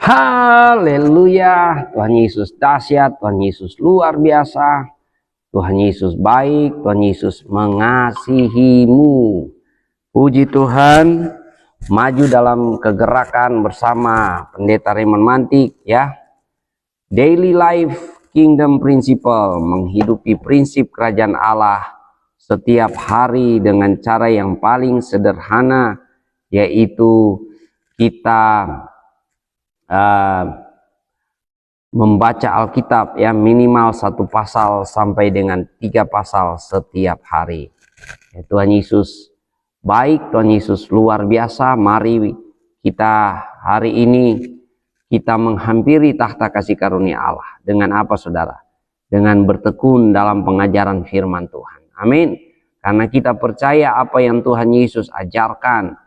Haleluya. Tuhan Yesus dahsyat, Tuhan Yesus luar biasa, Tuhan Yesus baik, Tuhan Yesus mengasihimu. Puji Tuhan. Maju dalam kegerakan bersama Pendeta Raymond Mantik ya. Daily Life Kingdom Principle, menghidupi prinsip kerajaan Allah setiap hari dengan cara yang paling sederhana, yaitu kita membaca Alkitab ya, minimal 1 pasal sampai dengan 3 pasal setiap hari. Ya, Tuhan Yesus baik, Tuhan Yesus luar biasa. Mari kita hari ini kita menghampiri tahta kasih karunia Allah. Dengan apa saudara? Dengan bertekun dalam pengajaran firman Tuhan. Amin. Karena kita percaya apa yang Tuhan Yesus ajarkan,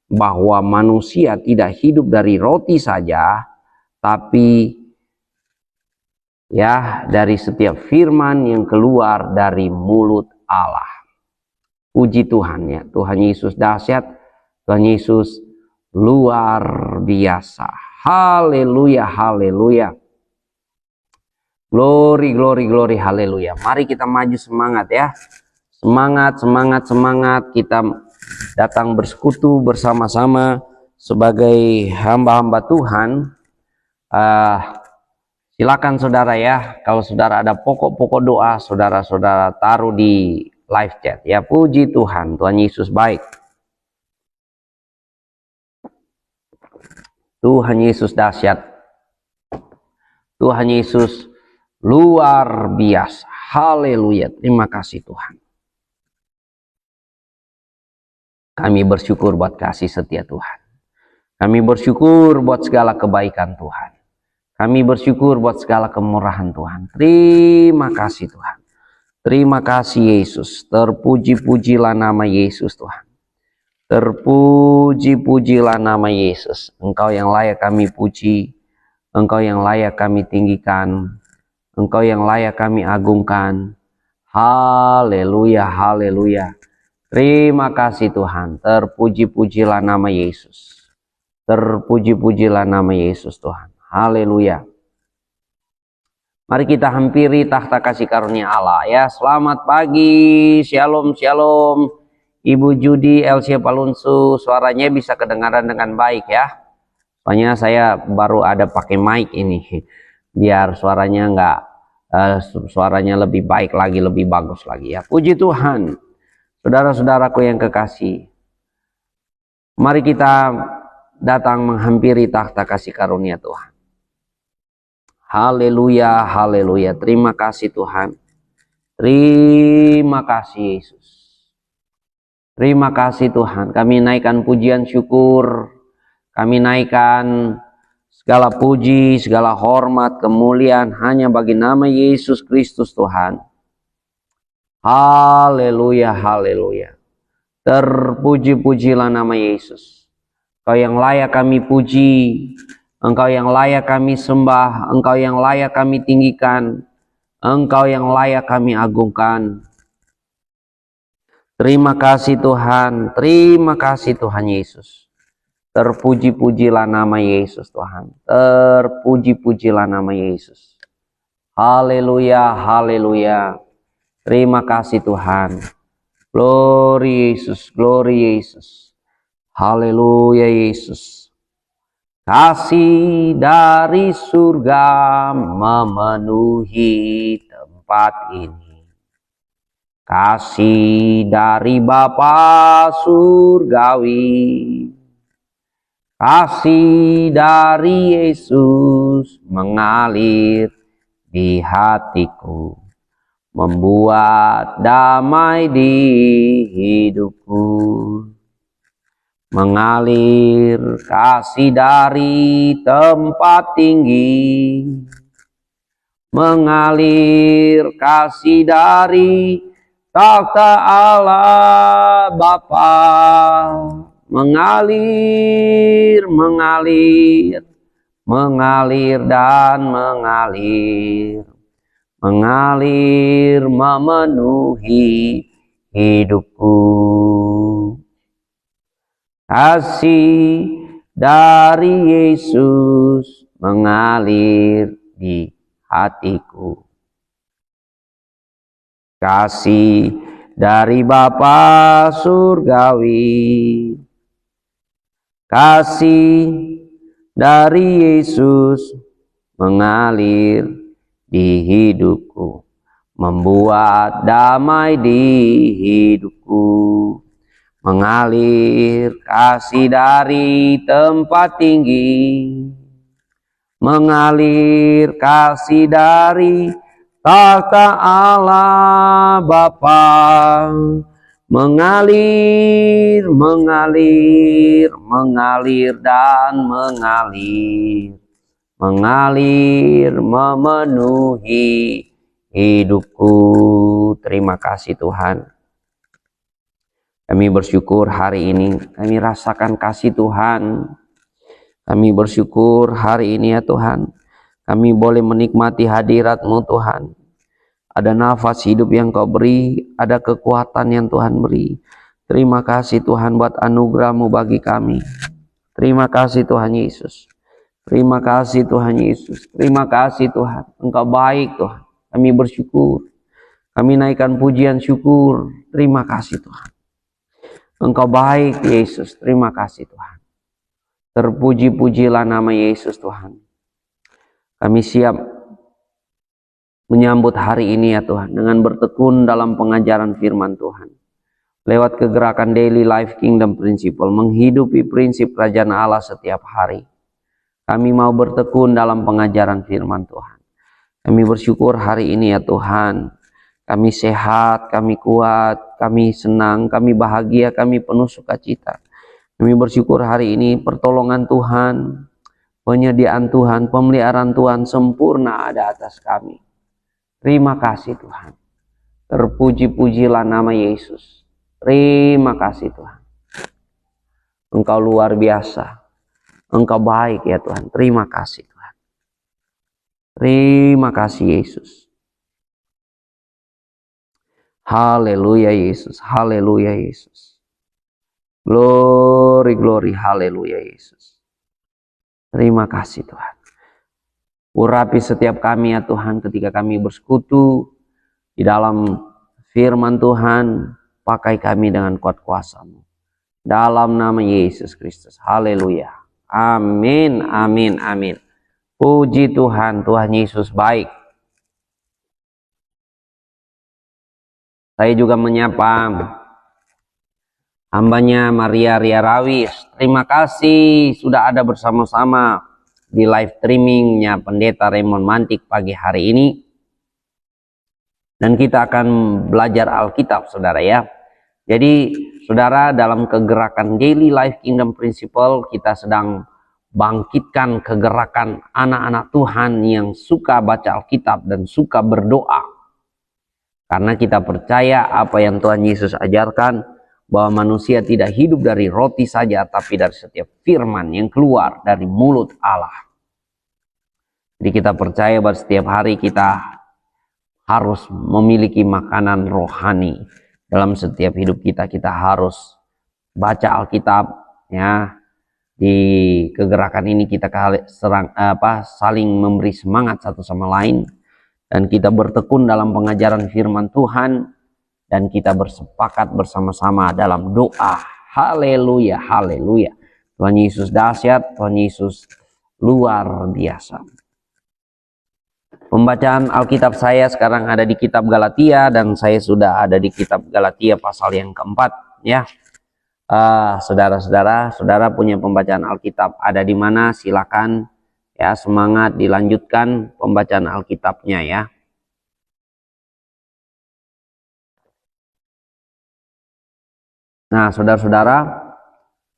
bahwa manusia tidak hidup dari roti saja, tapi ya dari setiap firman yang keluar dari mulut Allah. Puji Tuhan ya, Tuhan Yesus dahsyat, Tuhan Yesus luar biasa. Haleluya, haleluya. Glory, glory, glory, haleluya. Mari kita maju semangat ya. Semangat, semangat, semangat. Kita datang bersekutu bersama-sama sebagai hamba-hamba Tuhan. Silakan saudara ya, kalau saudara ada pokok-pokok doa, saudara-saudara taruh di live chat ya. Puji Tuhan, Tuhan Yesus baik, Tuhan Yesus dahsyat, Tuhan Yesus luar biasa. Haleluya, terima kasih Tuhan. Kami bersyukur buat kasih setia Tuhan. Kami bersyukur buat segala kebaikan Tuhan. Kami bersyukur buat segala kemurahan Tuhan. Terima kasih Tuhan. Terima kasih Yesus. Terpuji-pujilah nama Yesus Tuhan. Terpuji-pujilah nama Yesus. Engkau yang layak kami puji. Engkau yang layak kami tinggikan. Engkau yang layak kami agungkan. Haleluya, haleluya. Terima kasih Tuhan. Terpuji-pujilah nama Yesus. Terpuji-pujilah nama Yesus Tuhan. Haleluya. Mari kita hampiri tahta kasih karunia Allah ya. Selamat pagi, shalom, shalom. Ibu Judi Elsia Palunsu, suaranya bisa kedengaran dengan baik ya. Soalnya saya baru ada pakai mic ini, biar suaranya suaranya lebih baik lagi, lebih bagus lagi ya. Puji Tuhan, saudara-saudaraku yang kekasih. Mari kita datang menghampiri tahta kasih karunia Tuhan. Haleluya, haleluya. Terima kasih Tuhan. Terima kasih Yesus. Terima kasih Tuhan. Kami naikkan pujian syukur. Kami naikkan segala puji, segala hormat, kemuliaan hanya bagi nama Yesus Kristus Tuhan. Haleluya, haleluya. Terpuji-pujilah nama Yesus. Kau yang layak kami puji. Engkau yang layak kami sembah, Engkau yang layak kami tinggikan, Engkau yang layak kami agungkan. Terima kasih Tuhan, terima kasih Tuhan Yesus. Terpuji-pujilah nama Yesus Tuhan, terpuji-pujilah nama Yesus. Haleluya, haleluya. Terima kasih Tuhan. Glory Yesus, glory Yesus. Haleluya Yesus. Kasih dari surga memenuhi tempat ini. Kasih dari Bapa surgawi. Kasih dari Yesus mengalir di hatiku. Membuat damai di hidupku. Mengalir kasih dari tempat tinggi. Mengalir kasih dari takhta Allah Bapa. Mengalir, mengalir, mengalir dan mengalir. Mengalir memenuhi hidupku. Kasih dari Yesus mengalir di hatiku. Kasih dari Bapa surgawi, kasih dari Yesus mengalir di hidupku, membuat damai di hidupku. Mengalir kasih dari tempat tinggi, mengalir kasih dari tahta Allah Bapa, mengalir, mengalir, mengalir dan mengalir, mengalir memenuhi hidupku. Terima kasih Tuhan. Kami bersyukur hari ini kami rasakan kasih Tuhan. Kami bersyukur hari ini ya Tuhan, kami boleh menikmati hadirat-Mu Tuhan. Ada nafas hidup yang Kau beri, ada kekuatan yang Tuhan beri. Terima kasih Tuhan buat anugerah-Mu bagi kami. Terima kasih Tuhan Yesus. Terima kasih Tuhan Yesus. Terima kasih Tuhan. Engkau baik Tuhan. Kami bersyukur. Kami naikkan pujian syukur. Terima kasih Tuhan. Engkau baik Yesus. Terima kasih Tuhan. Terpuji-pujilah nama Yesus Tuhan. Kami siap menyambut hari ini ya Tuhan, dengan bertekun dalam pengajaran firman Tuhan. Lewat kegerakan Daily Life Kingdom Principle, menghidupi prinsip kerajaan Allah setiap hari. Kami mau bertekun dalam pengajaran firman Tuhan. Kami bersyukur hari ini ya Tuhan. Kami sehat, kami kuat, kami senang, kami bahagia, kami penuh sukacita. Kami bersyukur hari ini pertolongan Tuhan, penyediaan Tuhan, pemeliharaan Tuhan sempurna ada atas kami. Terima kasih Tuhan. Terpuji-pujilah nama Yesus. Terima kasih Tuhan. Engkau luar biasa. Engkau baik ya Tuhan. Terima kasih Tuhan. Terima kasih Yesus. Haleluya Yesus. Haleluya Yesus. Glory, glory, haleluya Yesus. Terima kasih Tuhan. Urapi setiap kami ya Tuhan ketika kami bersekutu di dalam firman Tuhan. Pakai kami dengan kuat kuasa-Mu. Dalam nama Yesus Kristus. Haleluya. Amin, amin, amin. Puji Tuhan, Tuhan Yesus baik. Saya juga menyapa hambanya Maria Ria Rawis. Terima kasih sudah ada bersama-sama di live streamingnya Pendeta Raymond Mantik pagi hari ini. Dan kita akan belajar Alkitab saudara ya. Jadi saudara, dalam kegerakan Daily Life Kingdom Principle kita sedang bangkitkan kegerakan anak-anak Tuhan yang suka baca Alkitab dan suka berdoa. Karena kita percaya apa yang Tuhan Yesus ajarkan, bahwa manusia tidak hidup dari roti saja, tapi dari setiap firman yang keluar dari mulut Allah. Jadi kita percaya bahwa setiap hari kita harus memiliki makanan rohani. Dalam setiap hidup kita, kita harus baca Alkitab. Ya, di kegerakan ini kita saling memberi semangat satu sama lain. Dan kita bertekun dalam pengajaran firman Tuhan. Dan kita bersepakat bersama-sama dalam doa. Haleluya, haleluya. Tuhan Yesus dahsyat, Tuhan Yesus luar biasa. Pembacaan Alkitab saya sekarang ada di kitab Galatia. Dan saya sudah ada di kitab Galatia pasal yang keempat. Ya, saudara-saudara, saudara punya pembacaan Alkitab ada di mana? Silakan. Ya, semangat dilanjutkan pembacaan Alkitabnya ya. Nah, saudara-saudara,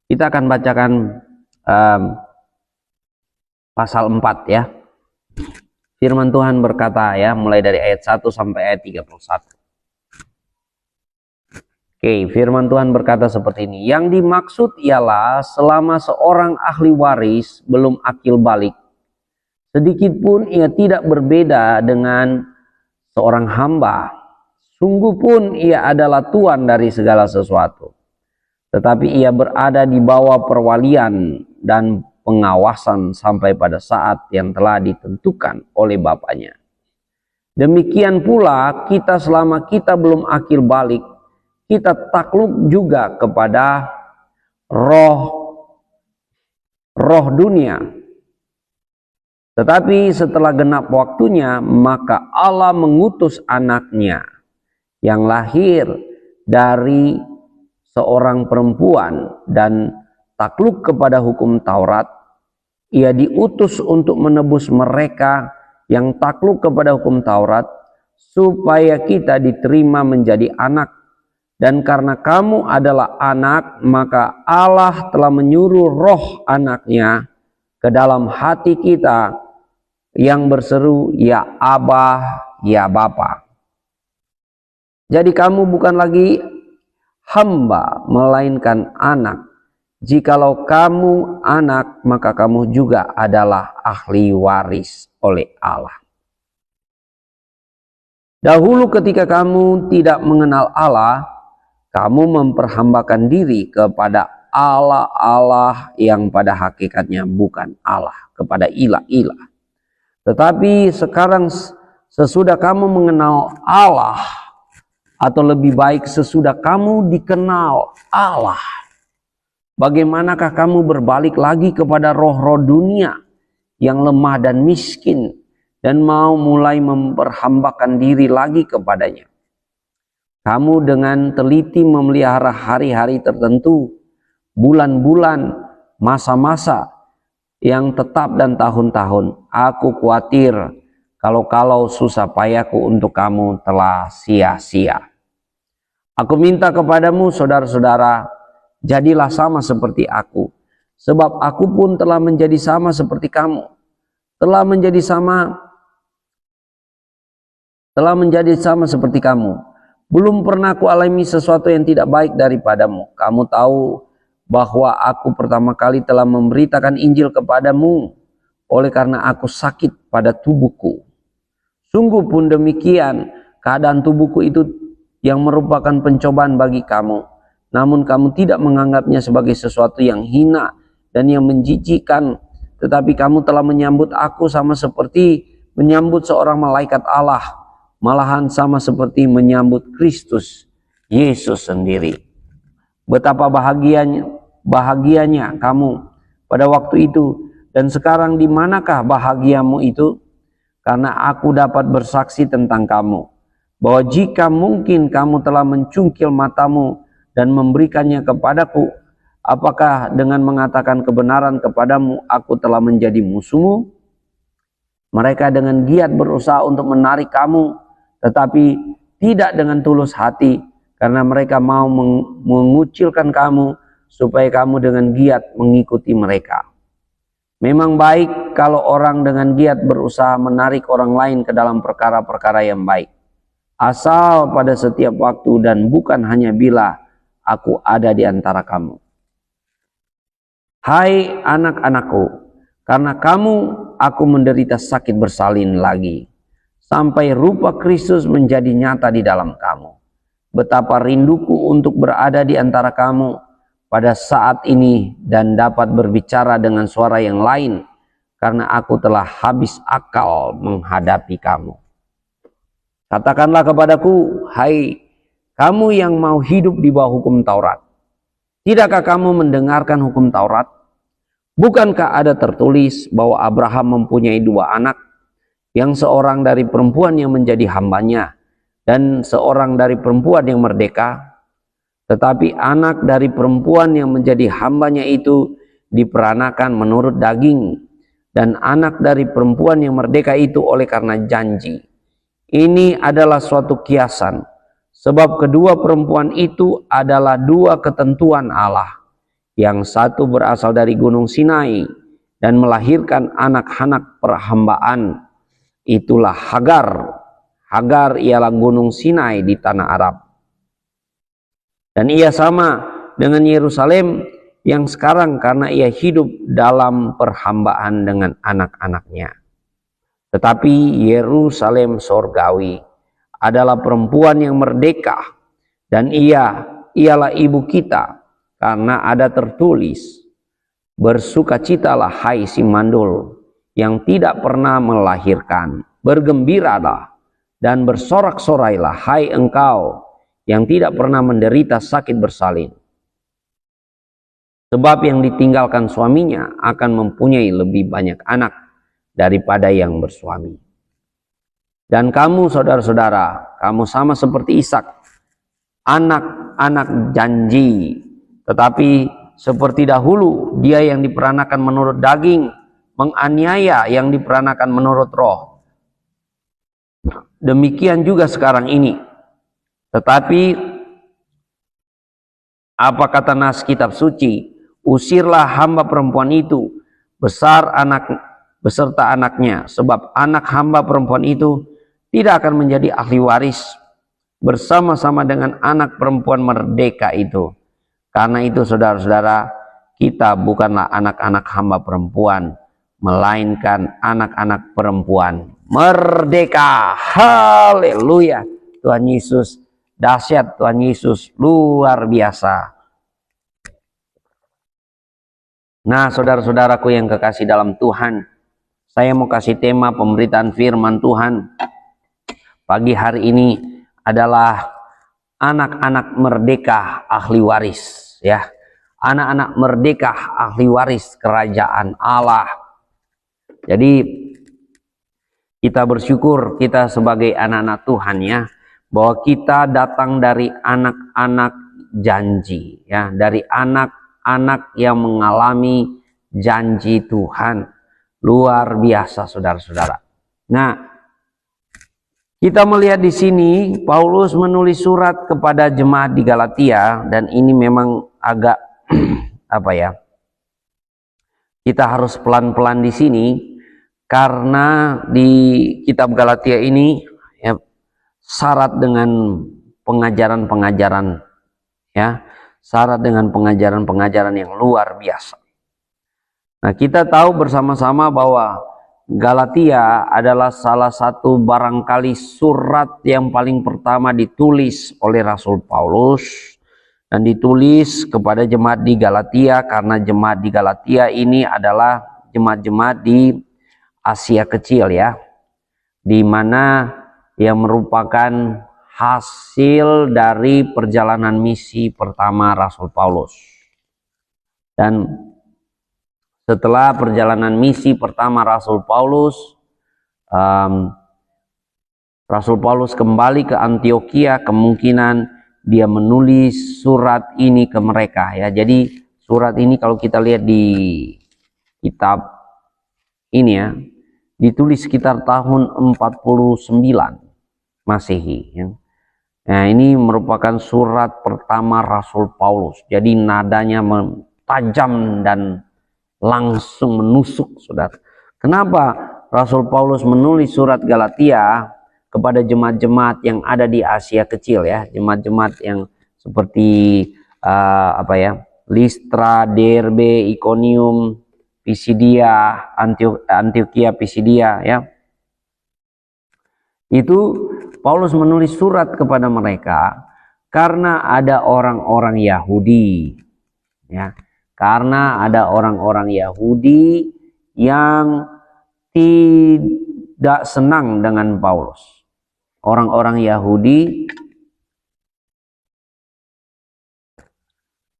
kita akan bacakan pasal 4 ya. Firman Tuhan berkata ya, mulai dari ayat 1 sampai ayat 31. Oke, firman Tuhan berkata seperti ini. Yang dimaksud ialah selama seorang ahli waris belum akil balik, sedikit pun ia tidak berbeda dengan seorang hamba. Sungguh pun ia adalah tuan dari segala sesuatu. Tetapi ia berada di bawah perwalian dan pengawasan sampai pada saat yang telah ditentukan oleh Bapaknya. Demikian pula kita selama kita belum akil balik, kita takluk juga kepada roh dunia. Tetapi setelah genap waktunya, maka Allah mengutus anaknya yang lahir dari seorang perempuan dan takluk kepada hukum Taurat. Ia diutus untuk menebus mereka yang takluk kepada hukum Taurat, supaya kita diterima menjadi anak. Dan karena kamu adalah anak, maka Allah telah menyuruh roh anaknya ke dalam hati kita yang berseru, ya Abah, ya Bapa. Jadi kamu bukan lagi hamba, melainkan anak. Jikalau kamu anak, maka kamu juga adalah ahli waris oleh Allah. Dahulu ketika kamu tidak mengenal Allah, kamu memperhambakan diri kepada Allah yang pada hakikatnya bukan Allah, kepada ilah-ilah. Tetapi sekarang sesudah kamu mengenal Allah, atau lebih baik sesudah kamu dikenal Allah, bagaimanakah kamu berbalik lagi kepada roh-roh dunia yang lemah dan miskin dan mau mulai memperhambakan diri lagi kepadanya? Kamu dengan teliti memelihara hari-hari tertentu, bulan-bulan, masa-masa yang tetap dan tahun-tahun. Aku khawatir kalau susah payahku untuk kamu telah sia-sia. Aku minta kepadamu, saudara-saudara, jadilah sama seperti aku, sebab aku pun telah menjadi sama seperti kamu. Telah menjadi sama seperti kamu. Belum pernah aku alami sesuatu yang tidak baik daripadamu. Kamu tahu bahwa aku pertama kali telah memberitakan Injil kepadamu oleh karena aku sakit pada tubuhku. Sungguh pun demikian keadaan tubuhku itu yang merupakan pencobaan bagi kamu. Namun kamu tidak menganggapnya sebagai sesuatu yang hina dan yang menjijikkan. Tetapi kamu telah menyambut aku sama seperti menyambut seorang malaikat Allah. Malahan sama seperti menyambut Kristus Yesus sendiri. Betapa bahagianya kamu pada waktu itu, dan sekarang di manakah bahagiamu itu? Karena aku dapat bersaksi tentang kamu, bahwa jika mungkin kamu telah mencungkil matamu dan memberikannya kepadaku, apakah dengan mengatakan kebenaran kepadamu aku telah menjadi musuhmu? Mereka dengan giat berusaha untuk menarik kamu, tetapi tidak dengan tulus hati, karena mereka mau mengucilkan kamu supaya kamu dengan giat mengikuti mereka. Memang baik kalau orang dengan giat berusaha menarik orang lain ke dalam perkara-perkara yang baik, asal pada setiap waktu dan bukan hanya bila aku ada di antara kamu. Hai anak-anakku, karena kamu aku menderita sakit bersalin lagi, sampai rupa Kristus menjadi nyata di dalam kamu. Betapa rinduku untuk berada di antara kamu pada saat ini dan dapat berbicara dengan suara yang lain, karena aku telah habis akal menghadapi kamu. Katakanlah kepadaku, hai kamu yang mau hidup di bawah hukum Taurat, tidakkah kamu mendengarkan hukum Taurat? Bukankah ada tertulis bahwa Abraham mempunyai 2 anak, yang seorang dari perempuan yang menjadi hambanya dan seorang dari perempuan yang merdeka? Tetapi anak dari perempuan yang menjadi hambanya itu diperanakan menurut daging, dan anak dari perempuan yang merdeka itu oleh karena janji. Ini adalah suatu kiasan, sebab kedua perempuan itu adalah 2 ketentuan Allah. Yang satu berasal dari Gunung Sinai dan melahirkan anak-anak perhambaan, itulah Hagar. Hagar ialah Gunung Sinai di tanah Arab. Dan ia sama dengan Yerusalem yang sekarang karena ia hidup dalam perhambaan dengan anak-anaknya. Tetapi Yerusalem sorgawi adalah perempuan yang merdeka, dan ialah ibu kita, karena ada tertulis, Bersukacitalah hai si mandul yang tidak pernah melahirkan. Bergembiralah dan bersorak-sorailah hai engkau yang tidak pernah menderita sakit bersalin. Sebab yang ditinggalkan suaminya akan mempunyai lebih banyak anak daripada yang bersuami. Dan kamu saudara-saudara, kamu sama seperti Ishak, anak-anak janji, tetapi seperti dahulu dia yang diperanakan menurut daging menganiaya yang diperanakan menurut roh. Demikian juga sekarang ini. Tetapi apa kata nas kitab suci? Usirlah hamba perempuan itu beserta anaknya, sebab anak hamba perempuan itu tidak akan menjadi ahli waris bersama-sama dengan anak perempuan merdeka itu. Karena itu saudara-saudara, kita bukanlah anak-anak hamba perempuan, melainkan anak-anak perempuan merdeka. Haleluya. Tuhan Yesus dahsyat, Tuhan Yesus luar biasa. Nah, saudara-saudaraku yang kekasih dalam Tuhan, saya mau kasih tema pemberitaan firman Tuhan pagi hari ini adalah anak-anak merdeka ahli waris, ya. Anak-anak merdeka ahli waris kerajaan Allah. Jadi kita bersyukur kita sebagai anak-anak Tuhan, ya, bahwa kita datang dari anak-anak janji, ya, dari anak-anak yang mengalami janji Tuhan. Luar biasa saudara-saudara. Nah, kita melihat di sini Paulus menulis surat kepada jemaat di Galatia, dan ini memang agak apa ya? Kita harus pelan-pelan di sini karena di kitab Galatia ini, ya, syarat dengan pengajaran-pengajaran, ya, syarat dengan pengajaran-pengajaran yang luar biasa. Nah, kita tahu bersama-sama bahwa Galatia adalah salah satu barangkali surat yang paling pertama ditulis oleh Rasul Paulus, dan ditulis kepada jemaat di Galatia karena jemaat di Galatia ini adalah jemaat-jemaat di Asia Kecil, ya, di mana yang merupakan hasil dari perjalanan misi pertama Rasul Paulus. Dan setelah perjalanan misi pertama Rasul Paulus, Rasul Paulus kembali ke Antioquia, kemungkinan dia menulis surat ini ke mereka, ya. Jadi surat ini kalau kita lihat di kitab ini, ya, ditulis sekitar tahun 49 Masehi, ya. Nah, ini merupakan surat pertama Rasul Paulus. Jadi nadanya tajam dan langsung menusuk, saudara. Kenapa Rasul Paulus menulis surat Galatia kepada jemaat-jemaat yang ada di Asia Kecil, ya, jemaat-jemaat yang seperti Listra, Derbe, Iconium, Pisidia, Antioquia, Pisidia, ya. Itu Paulus menulis surat kepada mereka karena ada orang-orang Yahudi, ya. Karena ada orang-orang Yahudi yang tidak senang dengan Paulus. Orang-orang Yahudi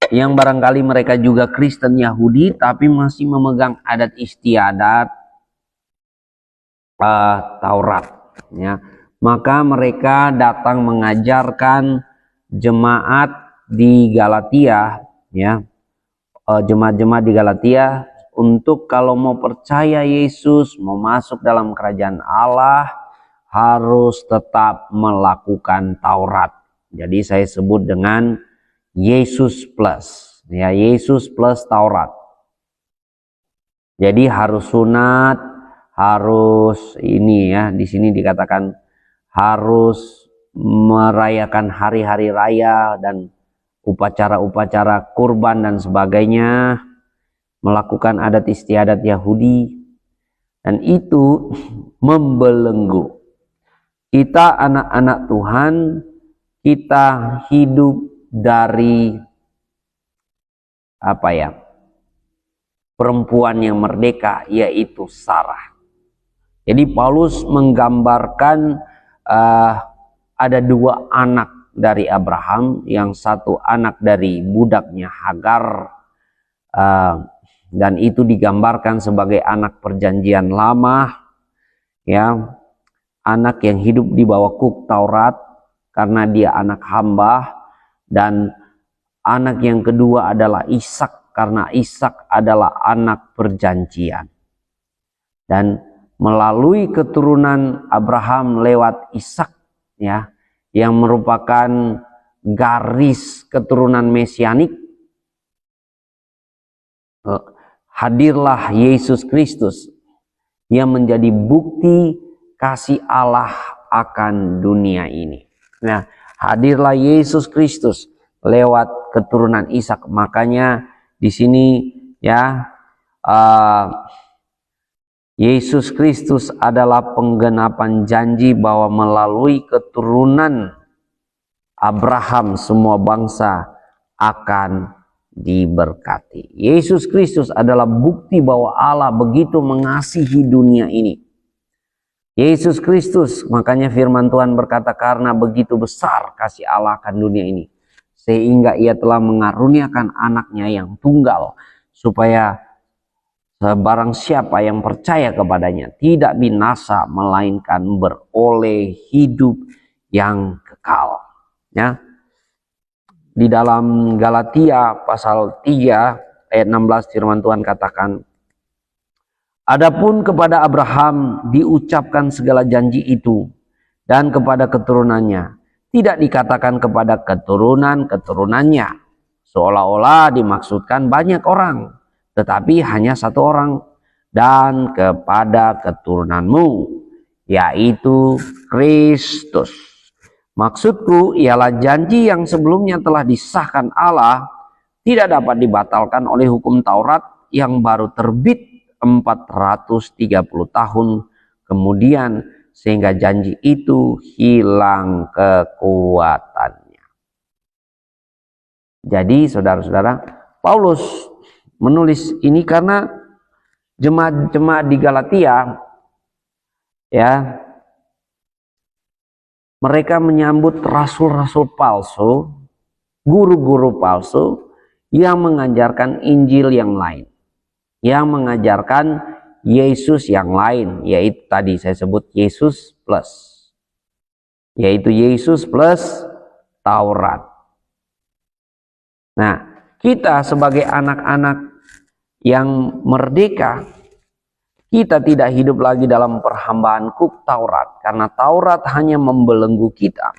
yang barangkali mereka juga Kristen Yahudi, tapi masih memegang adat istiadat Taurat, ya. Maka mereka datang mengajarkan jemaat di Galatia, ya, jemaat-jemaat di Galatia untuk kalau mau percaya Yesus, mau masuk dalam kerajaan Allah, harus tetap melakukan Taurat. Jadi saya sebut dengan Yesus plus, ya, Yesus plus Taurat. Jadi harus sunat, harus ini, ya, di sini dikatakan harus merayakan hari-hari raya dan upacara-upacara kurban dan sebagainya, melakukan adat istiadat Yahudi, dan itu membelenggu. Kita anak-anak Tuhan, kita hidup dari perempuan yang merdeka, yaitu Sarah. Jadi Paulus menggambarkan ada dua anak dari Abraham, yang satu anak dari budaknya Hagar, dan itu digambarkan sebagai anak perjanjian lama, ya, anak yang hidup di bawah kuk Taurat karena dia anak hamba. Dan anak yang kedua adalah Ishak, karena Ishak adalah anak perjanjian. Dan melalui keturunan Abraham lewat Ishak, ya, yang merupakan garis keturunan mesianik, hadirlah Yesus Kristus yang menjadi bukti kasih Allah akan dunia ini. Nah, hadirlah Yesus Kristus lewat keturunan Ishak. Makanya di sini, ya, Yesus Kristus adalah penggenapan janji bahwa melalui keturunan Abraham semua bangsa akan diberkati. Yesus Kristus adalah bukti bahwa Allah begitu mengasihi dunia ini. Yesus Kristus, makanya firman Tuhan berkata, karena begitu besar kasih Allah akan dunia ini, sehingga ia telah mengaruniakan anaknya yang tunggal, supaya barang siapa yang percaya kepadanya tidak binasa, melainkan beroleh hidup yang kekal. Ya. Di dalam Galatia pasal 3 ayat 16 firman Tuhan katakan, adapun kepada Abraham diucapkan segala janji itu, dan kepada keturunannya, tidak dikatakan kepada keturunan-keturunannya, seolah-olah dimaksudkan banyak orang, tetapi hanya satu orang, dan kepada keturunanmu, yaitu Kristus. Maksudku ialah janji yang sebelumnya telah disahkan Allah tidak dapat dibatalkan oleh hukum Taurat yang baru terbit 430 tahun kemudian, sehingga janji itu hilang kekuatannya. Jadi saudara-saudara, Paulus menulis ini karena jemaat-jemaat di Galatia, ya, mereka menyambut rasul-rasul palsu, guru-guru palsu yang mengajarkan Injil yang lain, yang mengajarkan Yesus yang lain, yaitu tadi saya sebut Yesus plus, yaitu Yesus plus Taurat. Nah, kita sebagai anak-anak yang merdeka, kita tidak hidup lagi dalam perhambaan kuk Taurat, karena Taurat hanya membelenggu kita.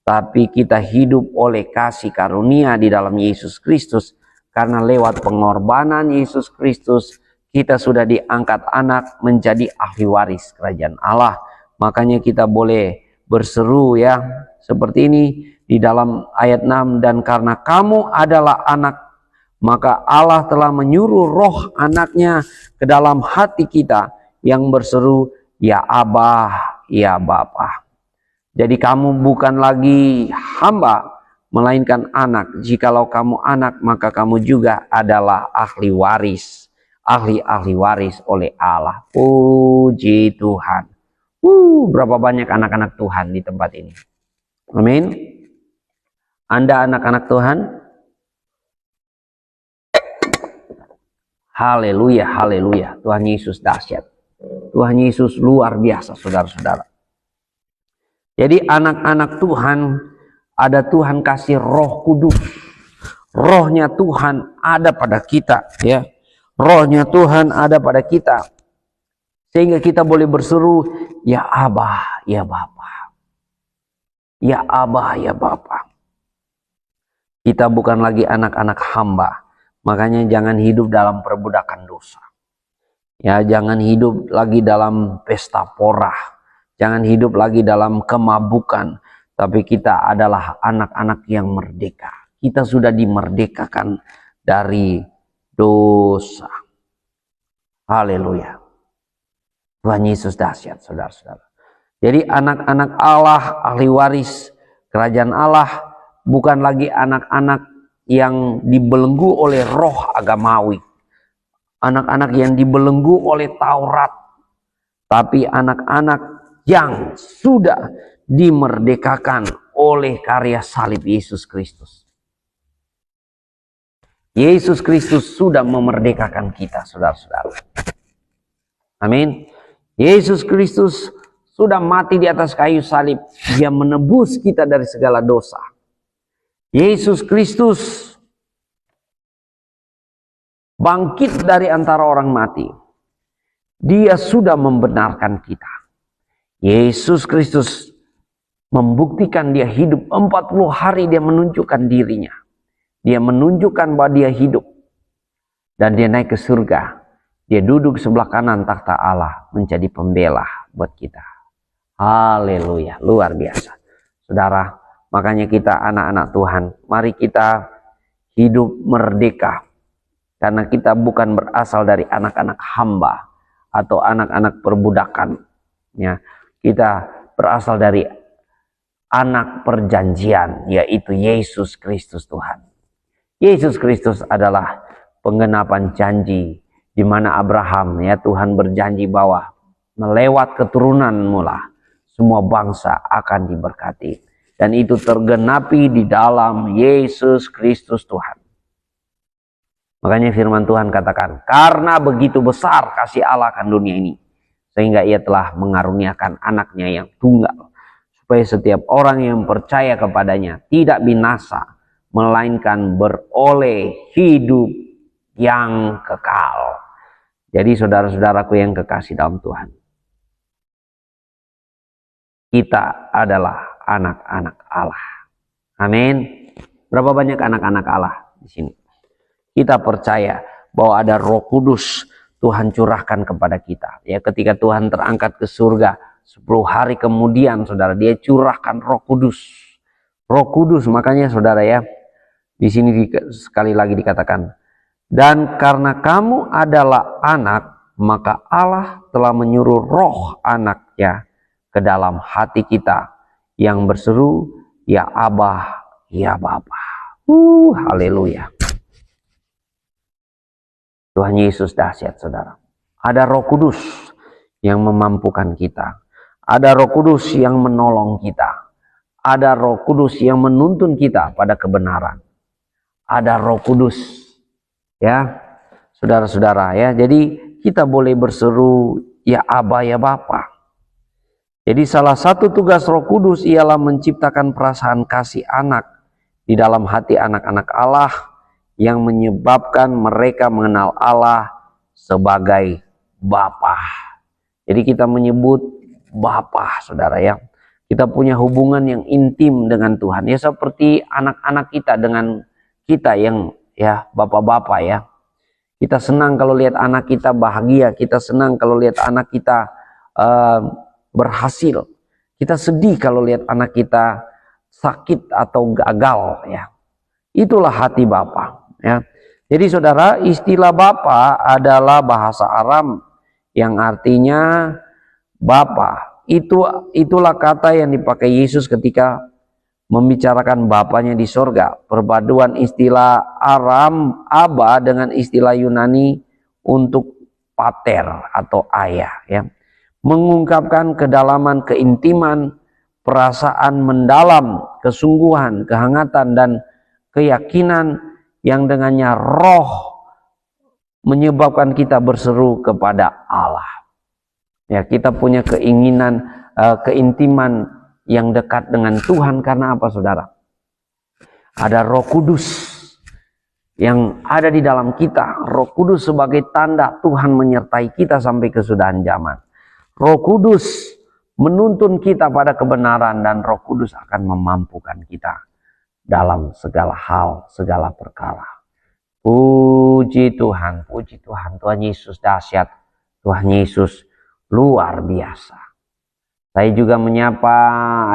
Tapi kita hidup oleh kasih karunia di dalam Yesus Kristus, karena lewat pengorbanan Yesus Kristus kita sudah diangkat anak menjadi ahli waris kerajaan Allah. Makanya kita boleh berseru, ya, seperti ini di dalam ayat 6, dan karena kamu adalah anak, maka Allah telah menyuruh roh anaknya ke dalam hati kita yang berseru, ya Abah, ya Bapa. Jadi kamu bukan lagi hamba, melainkan anak. Jikalau kamu anak, maka kamu juga adalah ahli waris, ahli waris oleh Allah. Puji Tuhan. Berapa banyak anak-anak Tuhan di tempat ini. Amin. Anda anak-anak Tuhan? Haleluya, haleluya. Tuhan Yesus dahsyat. Tuhan Yesus luar biasa, saudara-saudara. Jadi anak-anak Tuhan, ada Tuhan kasih Roh Kudus. Rohnya Tuhan ada pada kita, ya. Rohnya Tuhan ada pada kita. Sehingga kita boleh berseru, ya Abah, ya Bapa. Ya Abah, ya Bapa. Kita bukan lagi anak-anak hamba. Makanya jangan hidup dalam perbudakan dosa. Ya, jangan hidup lagi dalam pesta porah. Jangan hidup lagi dalam kemabukan. Tapi kita adalah anak-anak yang merdeka. Kita sudah dimerdekakan dari dosa. Haleluya. Tuhan Yesus dahsyat, saudara-saudara. Jadi anak-anak Allah, ahli waris kerajaan Allah, bukan lagi anak-anak yang dibelenggu oleh roh agamawi, anak-anak yang dibelenggu oleh Taurat, tapi anak-anak yang sudah dimerdekakan oleh karya salib Yesus Kristus. Yesus Kristus sudah memerdekakan kita, saudara-saudara. Amin. Yesus Kristus sudah mati di atas kayu salib. Dia menebus kita dari segala dosa. Yesus Kristus bangkit dari antara orang mati. Dia sudah membenarkan kita. Yesus Kristus membuktikan dia hidup 40 hari, dia menunjukkan dirinya. Dia menunjukkan bahwa dia hidup. Dan dia naik ke surga. Dia duduk sebelah kanan takhta Allah menjadi pembela buat kita. Haleluya, luar biasa. Saudara, makanya kita anak-anak Tuhan, mari kita hidup merdeka. Karena kita bukan berasal dari anak-anak hamba atau anak-anak perbudakan. Ya, kita berasal dari anak perjanjian, yaitu Yesus Kristus Tuhan. Yesus Kristus adalah penggenapan janji di mana Abraham, ya, Tuhan berjanji bahwa melewat keturunanmu lah semua bangsa akan diberkati. Dan itu tergenapi di dalam Yesus Kristus Tuhan. Makanya firman Tuhan katakan, karena begitu besar kasih Allah akan dunia ini, sehingga ia telah mengaruniakan anaknya yang tunggal, supaya setiap orang yang percaya kepadanya tidak binasa, melainkan beroleh hidup yang kekal. Jadi saudara-saudaraku yang kekasih dalam Tuhan, kita adalah anak-anak Allah. Amin. Berapa banyak anak-anak Allah di sini? Kita percaya bahwa ada Roh Kudus Tuhan curahkan kepada kita. Ya, ketika Tuhan terangkat ke surga, 10 hari kemudian, saudara, dia curahkan Roh Kudus. Roh Kudus, makanya saudara ya, di sini sekali lagi dikatakan, dan karena kamu adalah anak, maka Allah telah menyuruh roh anaknya ke dalam hati kita yang berseru, ya Abah, ya Bapa. Haleluya. Tuhan Yesus dahsyat, saudara. Ada Roh Kudus yang memampukan kita. Ada Roh Kudus yang menolong kita. Ada Roh Kudus yang menuntun kita pada kebenaran. Ada Roh Kudus, ya, saudara-saudara ya. Jadi kita boleh berseru, ya Abah, ya Bapa. Jadi salah satu tugas Roh Kudus ialah menciptakan perasaan kasih anak di dalam hati anak-anak Allah yang menyebabkan mereka mengenal Allah sebagai Bapa. Jadi kita menyebut Bapa, saudara ya. Kita punya hubungan yang intim dengan Tuhan. Ya seperti anak-anak kita dengan kita yang ya bapak-bapak ya. Kita senang kalau lihat anak kita bahagia. Kita senang kalau lihat anak kita berhasil. Kita sedih kalau lihat anak kita sakit atau gagal ya. Itulah hati Bapa ya. Jadi saudara, istilah Bapa adalah bahasa Aram yang artinya Bapa. Itulah kata yang dipakai Yesus ketika membicarakan Bapanya di sorga. Perpaduan istilah Aram Aba dengan istilah Yunani untuk pater atau ayah ya. Mengungkapkan kedalaman, keintiman, perasaan mendalam, kesungguhan, kehangatan, dan keyakinan yang dengannya roh menyebabkan kita berseru kepada Allah. Ya, kita punya keinginan, keintiman yang dekat dengan Tuhan karena apa, saudara? Ada Roh Kudus yang ada di dalam kita. Roh Kudus sebagai tanda Tuhan menyertai kita sampai kesudahan zaman. Roh Kudus menuntun kita pada kebenaran dan Roh Kudus akan memampukan kita dalam segala hal, segala perkara. Puji Tuhan, puji Tuhan. Tuhan Yesus dahsyat. Tuhan Yesus luar biasa. Saya juga menyapa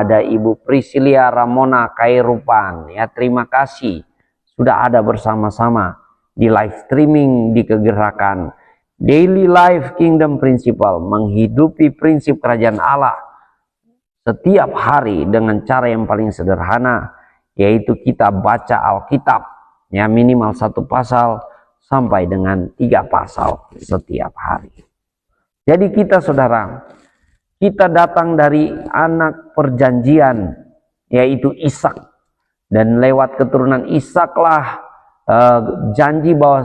ada Ibu Priscilia Ramona Kairupan. Ya, terima kasih sudah ada bersama-sama di live streaming di kegerakan Daily Life Kingdom Principle, menghidupi prinsip kerajaan Allah setiap hari dengan cara yang paling sederhana, yaitu kita baca Alkitab ya, minimal 1 pasal sampai dengan 3 pasal setiap hari. Jadi kita saudara, kita datang dari anak perjanjian, yaitu Ishak. Dan lewat keturunan Ishaklah janji bahwa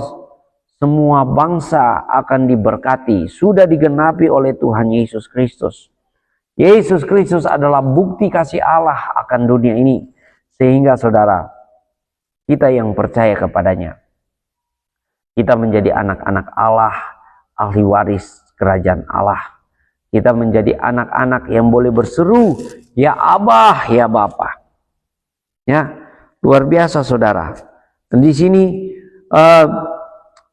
semua bangsa akan diberkati. Sudah digenapi oleh Tuhan Yesus Kristus. Yesus Kristus adalah bukti kasih Allah akan dunia ini. Sehingga saudara, kita yang percaya kepadanya, kita menjadi anak-anak Allah, ahli waris kerajaan Allah. Kita menjadi anak-anak yang boleh berseru, ya Abah, ya Bapa. Ya, luar biasa saudara. Dan di sini,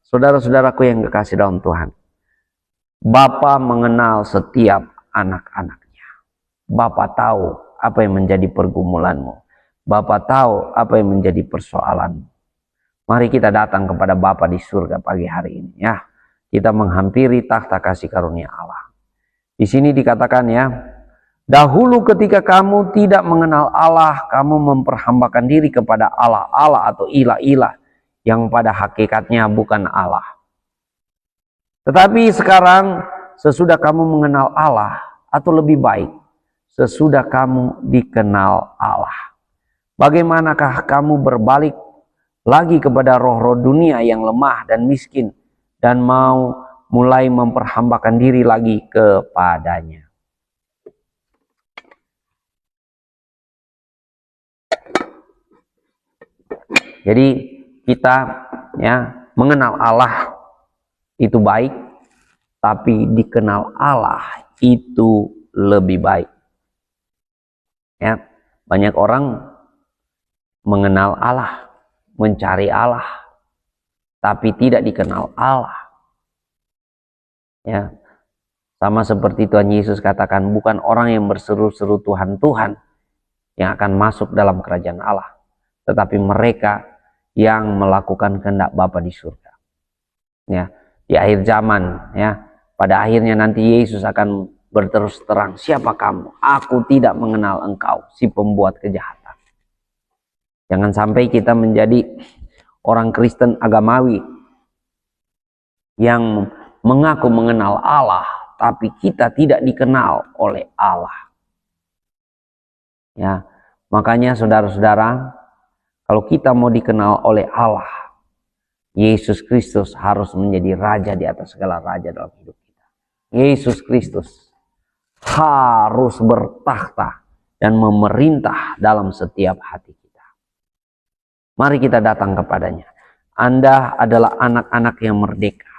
saudara-saudaraku yang kekasih dalam Tuhan, Bapa mengenal setiap anak-anaknya. Bapa tahu apa yang menjadi pergumulanmu. Bapa tahu apa yang menjadi persoalanmu. Mari kita datang kepada Bapa di surga pagi hari ini, ya. Kita menghampiri takhta kasih karunia Allah. Di sini dikatakan, ya, dahulu ketika kamu tidak mengenal Allah, kamu memperhambakan diri kepada Allah-Allah atau ilah-ilah yang pada hakikatnya bukan Allah. Tetapi sekarang sesudah kamu mengenal Allah, atau lebih baik, sesudah kamu dikenal Allah, bagaimanakah kamu berbalik lagi kepada roh-roh dunia yang lemah dan miskin dan mau mulai memperhambakan diri lagi kepadanya? Jadi kita, ya, mengenal Allah itu baik, tapi dikenal Allah itu lebih baik. Ya, banyak orang mengenal Allah, mencari Allah, tapi tidak dikenal Allah. Ya, sama seperti Tuhan Yesus katakan, bukan orang yang berseru-seru Tuhan, Tuhan yang akan masuk dalam kerajaan Allah, tetapi mereka yang melakukan kehendak Bapa di surga. Ya, di akhir zaman, ya, pada akhirnya nanti Yesus akan berterus terang, siapa kamu? Aku tidak mengenal engkau, si pembuat kejahatan. Jangan sampai kita menjadi orang Kristen agamawi yang mengaku mengenal Allah, tapi kita tidak dikenal oleh Allah. Ya, makanya saudara-saudara, kalau kita mau dikenal oleh Allah, Yesus Kristus harus menjadi raja di atas segala raja dalam hidup kita. Yesus Kristus harus bertakhta dan memerintah dalam setiap hati kita. Mari kita datang kepadanya. Anda adalah anak-anak yang merdeka,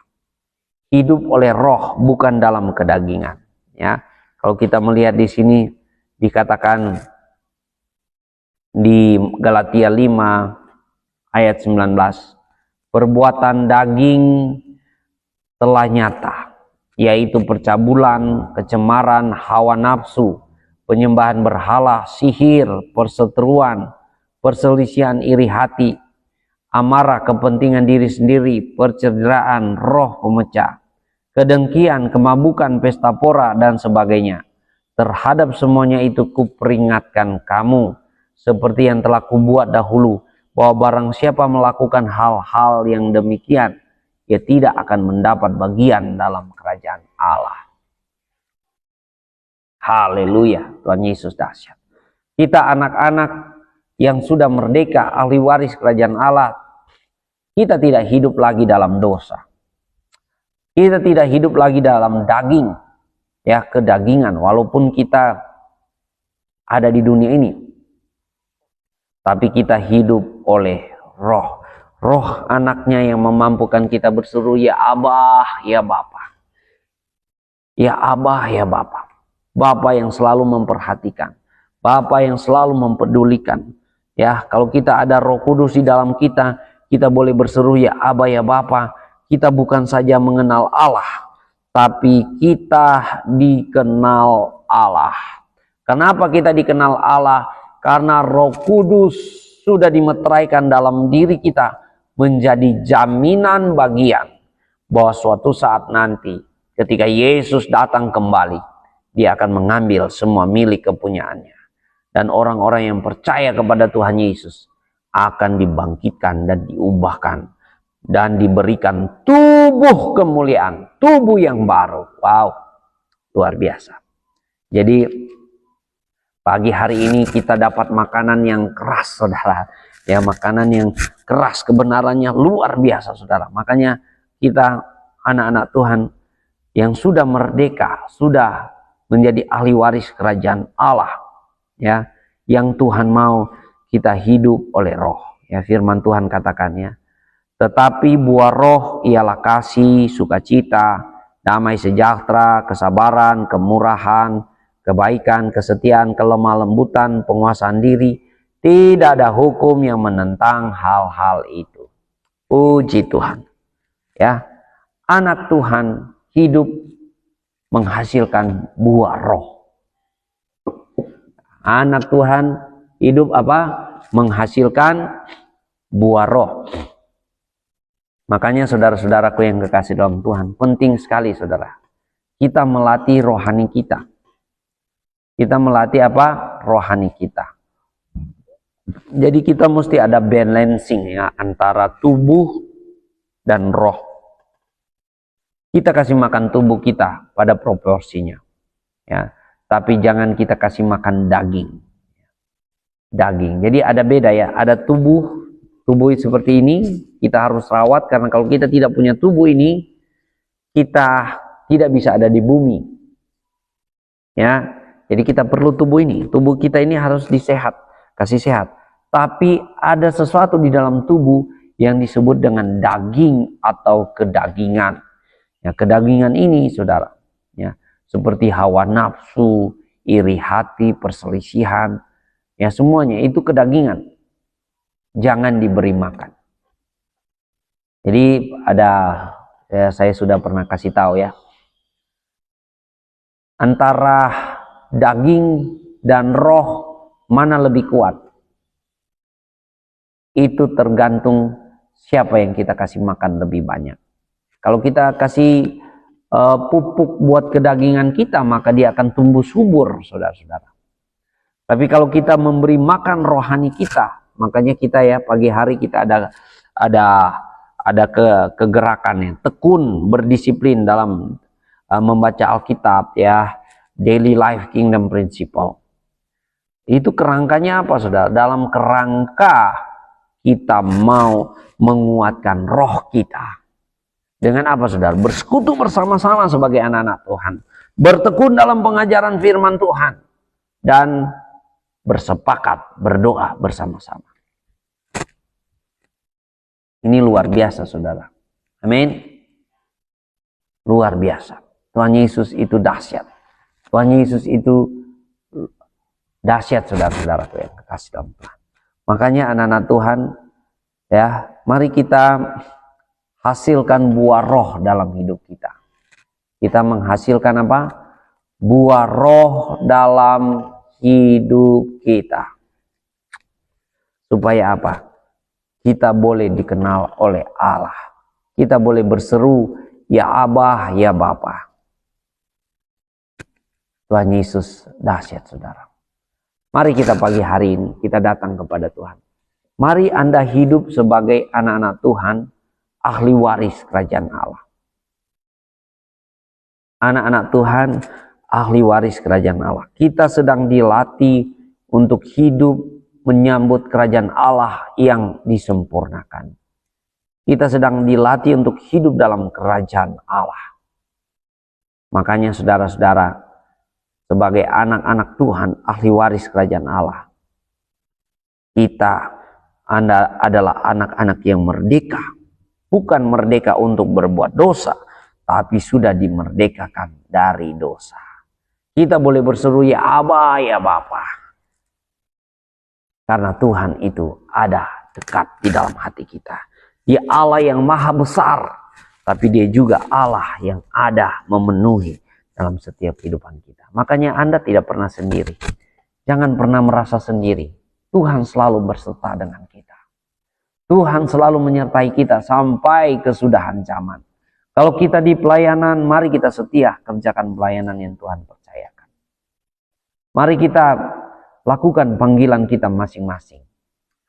hidup oleh roh, bukan dalam kedagingan. Ya, kalau kita melihat di sini dikatakan di Galatia 5 ayat 19, perbuatan daging telah nyata, yaitu percabulan, kecemaran, hawa nafsu, penyembahan berhala, sihir, perseteruan, perselisihan iri hati, amarah, kepentingan diri sendiri, perceraian, roh pemecah, kedengkian, kemabukan, pesta pora, dan sebagainya. Terhadap semuanya itu kuperingatkan kamu, seperti yang telah kubuat dahulu, bahwa barang siapa melakukan hal-hal yang demikian, ia tidak akan mendapat bagian dalam kerajaan Allah. Haleluya, Tuhan Yesus dahsyat. Kita anak-anak yang sudah merdeka, ahli waris kerajaan Allah, kita tidak hidup lagi dalam dosa. Kita tidak hidup lagi dalam daging, ya, kedagingan, walaupun kita ada di dunia ini. Tapi kita hidup oleh roh. Roh anaknya yang memampukan kita berseru, ya Abah, ya Bapa. Ya Abah, ya Bapa. Bapa yang selalu memperhatikan. Bapa yang selalu mempedulikan. Ya, kalau kita ada Roh Kudus di dalam kita, kita boleh berseru, ya Abah, ya Bapa. Kita bukan saja mengenal Allah, tapi kita dikenal Allah. Kenapa kita dikenal Allah? Karena Roh Kudus sudah dimeteraikan dalam diri kita, menjadi jaminan bagian bahwa suatu saat nanti ketika Yesus datang kembali, dia akan mengambil semua milik kepunyaannya. Dan orang-orang yang percaya kepada Tuhan Yesus akan dibangkitkan dan diubahkan dan diberikan tubuh kemuliaan, tubuh yang baru. Wow, luar biasa. Jadi pagi hari ini kita dapat makanan yang keras, saudara. Ya, makanan yang keras, kebenarannya luar biasa, saudara. Makanya kita anak-anak Tuhan yang sudah merdeka, sudah menjadi ahli waris kerajaan Allah, ya, yang Tuhan mau kita hidup oleh roh. Ya, firman Tuhan katakannya, tetapi buah roh ialah kasih, sukacita, damai sejahtera, kesabaran, kemurahan, kebaikan, kesetiaan, kelemah lembutan, penguasaan diri. Tidak ada hukum yang menentang hal-hal itu. Puji Tuhan. Ya, anak Tuhan hidup menghasilkan buah roh. Anak Tuhan hidup apa? Menghasilkan buah roh. Makanya saudara-saudaraku yang kekasih dalam Tuhan, penting sekali saudara, kita melatih rohani kita. Kita melatih apa? Rohani kita. Jadi kita mesti ada balancing ya antara tubuh dan roh. Kita kasih makan tubuh kita pada proporsinya, ya. Tapi jangan kita kasih makan daging. Daging. Jadi ada beda ya. Ada tubuh seperti ini kita harus rawat, karena kalau kita tidak punya tubuh ini, kita tidak bisa ada di bumi. Ya. Jadi kita perlu tubuh ini. Tubuh kita ini harus kasih sehat. Tapi ada sesuatu di dalam tubuh yang disebut dengan daging atau kedagingan. Ya, kedagingan ini saudara, ya, seperti hawa nafsu, iri hati, perselisihan, ya semuanya itu kedagingan. Jangan diberi makan. Jadi saya sudah pernah kasih tahu ya, antara daging dan roh mana lebih kuat. Itu tergantung siapa yang kita kasih makan lebih banyak. Kalau kita kasih pupuk buat kedagingan kita, maka dia akan tumbuh subur, saudara-saudara. Tapi kalau kita memberi makan rohani kita, makanya kita ya pagi hari kita ada kegerakannya, tekun berdisiplin dalam membaca Alkitab ya, daily life kingdom principle. Itu kerangkanya apa saudara? Dalam kerangka kita mau menguatkan roh kita. Dengan apa saudara? Bersekutu bersama-sama sebagai anak-anak Tuhan. Bertekun dalam pengajaran firman Tuhan. Dan bersepakat berdoa bersama-sama. Ini luar biasa saudara. Amin. Luar biasa. Tuhan Yesus itu dahsyat. Tuhan Yesus itu dahsyat saudara-saudaraku yang kekasih dalam Tuhan. Makanya anak-anak Tuhan, ya, mari kita hasilkan buah roh dalam hidup kita. Kita menghasilkan apa? Buah roh dalam hidup kita. Supaya apa? Kita boleh dikenal oleh Allah. Kita boleh berseru, ya Abah, ya Bapa. Tuhan Yesus dahsyat saudara. Mari kita pagi hari ini kita datang kepada Tuhan. Mari Anda hidup sebagai anak-anak Tuhan, ahli waris kerajaan Allah. Anak-anak Tuhan, ahli waris kerajaan Allah. Kita sedang dilatih untuk hidup menyambut kerajaan Allah yang disempurnakan. Kita sedang dilatih untuk hidup dalam kerajaan Allah. Makanya saudara-saudara, sebagai anak-anak Tuhan, ahli waris kerajaan Allah, Anda adalah anak-anak yang merdeka. Bukan merdeka untuk berbuat dosa, tapi sudah dimerdekakan dari dosa. Kita boleh berseru, ya Abah, ya Bapa. Karena Tuhan itu ada dekat di dalam hati kita. Dia Allah yang maha besar, tapi dia juga Allah yang ada memenuhi dalam setiap kehidupan kita. Makanya Anda tidak pernah sendiri. Jangan pernah merasa sendiri. Tuhan selalu berserta dengan kita. Tuhan selalu menyertai kita sampai kesudahan zaman. Kalau kita di pelayanan, mari kita setia kerjakan pelayanan yang Tuhan percayakan. Mari kita lakukan panggilan kita masing-masing.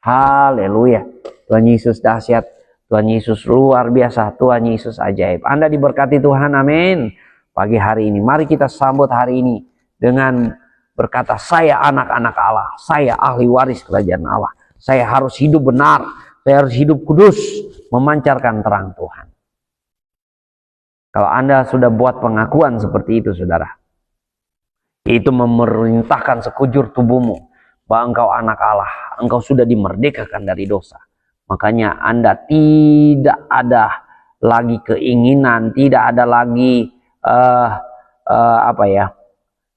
Haleluya. Tuhan Yesus dahsyat. Tuhan Yesus luar biasa, Tuhan Yesus ajaib. Anda diberkati Tuhan, amin. Pagi hari ini, mari kita sambut hari ini dengan berkata, saya anak-anak Allah, saya ahli waris kerajaan Allah. Saya harus hidup benar, saya harus hidup kudus, memancarkan terang Tuhan. Kalau Anda sudah buat pengakuan seperti itu, saudara, itu memerintahkan sekujur tubuhmu bahwa engkau anak Allah, engkau sudah dimerdekakan dari dosa. Makanya Anda tidak ada lagi keinginan, tidak ada lagi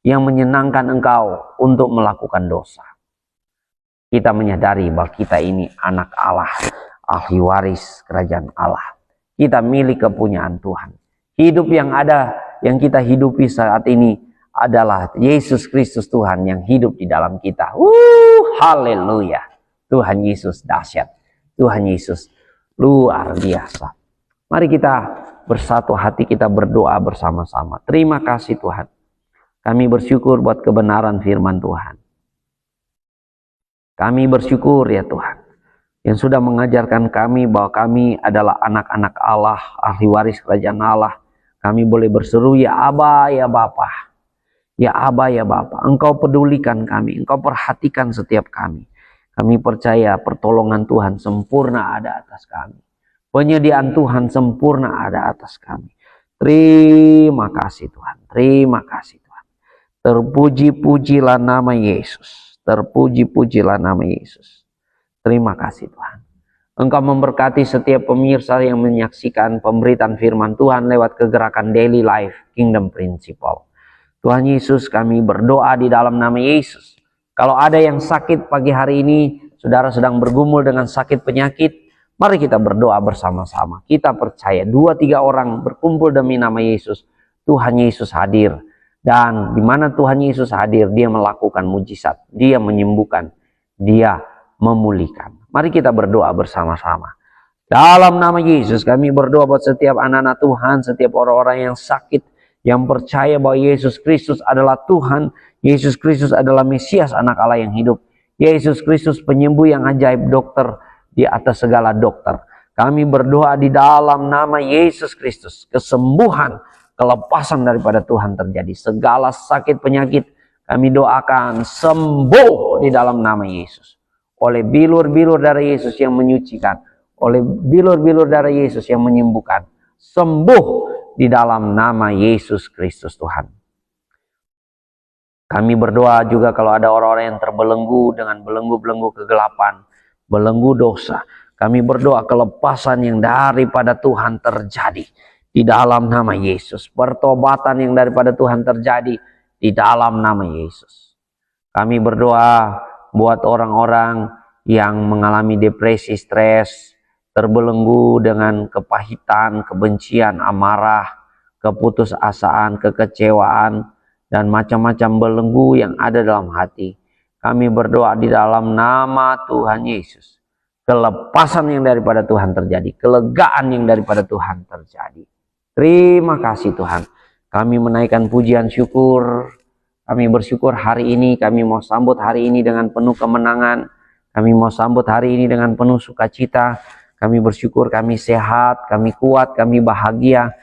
yang menyenangkan engkau untuk melakukan dosa. Kita menyadari bahwa kita ini anak Allah, ahli waris kerajaan Allah. Kita milik kepunyaan Tuhan. Hidup yang ada, yang kita hidupi saat ini adalah Yesus Kristus Tuhan yang hidup di dalam kita. Haleluya. Tuhan Yesus dahsyat. Tuhan Yesus luar biasa. Mari kita bersatu hati, kita berdoa bersama-sama. Terima kasih Tuhan. Kami bersyukur buat kebenaran firman Tuhan. Kami bersyukur ya Tuhan, yang sudah mengajarkan kami bahwa kami adalah anak-anak Allah, ahli waris kerajaan Allah. Kami boleh berseru, ya Aba, ya Bapa. Ya Aba, ya Bapa. Engkau pedulikan kami, Engkau perhatikan setiap kami. Kami percaya pertolongan Tuhan sempurna ada atas kami. Penyediaan Tuhan sempurna ada atas kami. Terima kasih Tuhan. Terima kasih Tuhan. Terpuji-pujilah nama Yesus. Terpuji-pujilah nama Yesus. Terima kasih Tuhan. Engkau memberkati setiap pemirsa yang menyaksikan pemberitaan firman Tuhan lewat kegerakan Daily Life Kingdom Principle. Tuhan Yesus, kami berdoa di dalam nama Yesus. Kalau ada yang sakit pagi hari ini, saudara sedang bergumul dengan sakit penyakit, mari kita berdoa bersama-sama. Kita percaya 2-3 orang berkumpul demi nama Yesus, Tuhan Yesus hadir. Dan di mana Tuhan Yesus hadir, dia melakukan mujizat, dia menyembuhkan, dia memulihkan. Mari kita berdoa bersama-sama. Dalam nama Yesus kami berdoa buat setiap anak-anak Tuhan, setiap orang-orang yang sakit, yang percaya bahwa Yesus Kristus adalah Tuhan, Yesus Kristus adalah Mesias anak Allah yang hidup. Yesus Kristus penyembuh yang ajaib, dokter di atas segala dokter. Kami berdoa di dalam nama Yesus Kristus, kesembuhan, kelepasan daripada Tuhan terjadi. Segala sakit penyakit kami doakan sembuh di dalam nama Yesus. Oleh bilur-bilur darah Yesus yang menyucikan, oleh bilur-bilur darah Yesus yang menyembuhkan, sembuh di dalam nama Yesus Kristus Tuhan. Kami berdoa juga kalau ada orang-orang yang terbelenggu dengan belenggu-belenggu kegelapan, belenggu dosa. Kami berdoa kelepasan yang daripada Tuhan terjadi di dalam nama Yesus. Pertobatan yang daripada Tuhan terjadi di dalam nama Yesus. Kami berdoa buat orang-orang yang mengalami depresi, stres, terbelenggu dengan kepahitan, kebencian, amarah, keputusasaan, kekecewaan, dan macam-macam belenggu yang ada dalam hati. Kami berdoa di dalam nama Tuhan Yesus. Kelepasan yang daripada Tuhan terjadi, kelegaan yang daripada Tuhan terjadi. Terima kasih Tuhan. Kami menaikkan pujian syukur. Kami bersyukur hari ini, kami mau sambut hari ini dengan penuh kemenangan. Kami mau sambut hari ini dengan penuh sukacita. Kami bersyukur kami sehat, kami kuat, kami bahagia.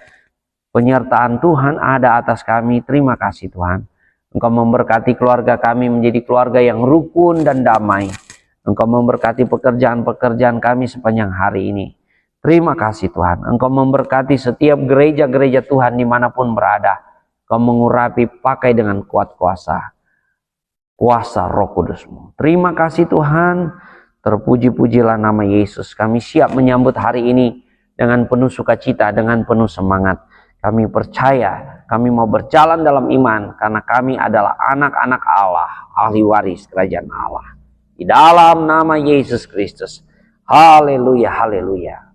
Penyertaan Tuhan ada atas kami. Terima kasih Tuhan. Engkau memberkati keluarga kami menjadi keluarga yang rukun dan damai. Engkau memberkati pekerjaan-pekerjaan kami sepanjang hari ini. Terima kasih Tuhan. Engkau memberkati setiap gereja-gereja Tuhan dimanapun berada. Engkau mengurapi pakai dengan kuat kuasa Roh Kudus-Mu. Terima kasih Tuhan. Terpuji-pujilah nama Yesus. Kami siap menyambut hari ini dengan penuh sukacita, dengan penuh semangat. Kami percaya, kami mau berjalan dalam iman karena kami adalah anak-anak Allah, ahli waris kerajaan Allah. Di dalam nama Yesus Kristus. Haleluya, haleluya.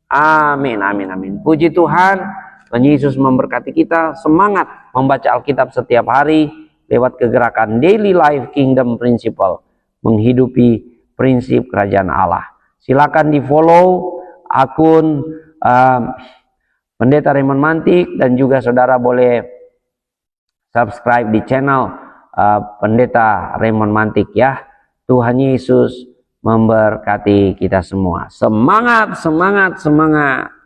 Amin, amin, amin. Puji Tuhan. Tuhan Yesus memberkati kita. Semangat membaca Alkitab setiap hari lewat kegerakan Daily Life Kingdom Principle. Menghidupi prinsip kerajaan Allah. Silakan di follow akun Pendeta Raymond Mantik, dan juga saudara boleh subscribe di channel Pendeta Raymond Mantik ya. Tuhan Yesus memberkati kita semua. Semangat, semangat, semangat.